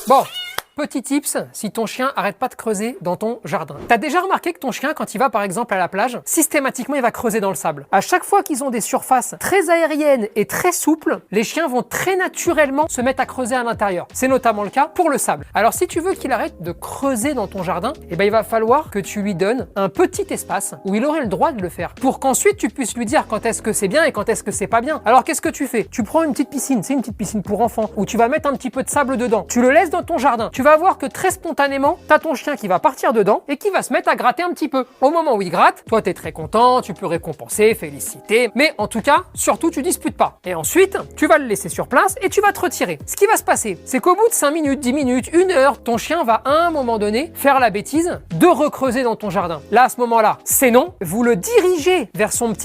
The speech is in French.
Bon. Petit tips, si ton chien arrête pas de creuser dans ton jardin. T'as déjà remarqué que ton chien, quand il va par exemple à la plage, systématiquement il va creuser dans le sable. À chaque fois qu'ils ont des surfaces très aériennes et très souples, les chiens vont très naturellement se mettre à creuser à l'intérieur. C'est notamment le cas pour le sable. Alors si tu veux qu'il arrête de creuser dans ton jardin, eh ben, il va falloir que tu lui donnes un petit espace où il aurait le droit de le faire. Pour qu'ensuite tu puisses lui dire quand est-ce que c'est bien et quand est-ce que c'est pas bien. Alors qu'est-ce que tu fais? Tu prends une petite piscine, c'est une petite piscine pour enfants, où tu vas mettre un petit peu de sable dedans. Tu le laisses dans ton jardin. Tu vas voir que très spontanément, t'as ton chien qui va partir dedans et qui va se mettre à gratter un petit peu. Au moment où il gratte, toi t'es très content, tu peux récompenser, féliciter, mais en tout cas, surtout tu disputes pas. Et ensuite, tu vas le laisser sur place et tu vas te retirer. Ce qui va se passer, c'est qu'au bout de 5 minutes, 10 minutes, 1 heure, ton chien va à un moment donné faire la bêtise de recreuser dans ton jardin. Là, à ce moment-là, c'est non, vous le dirigez vers son petit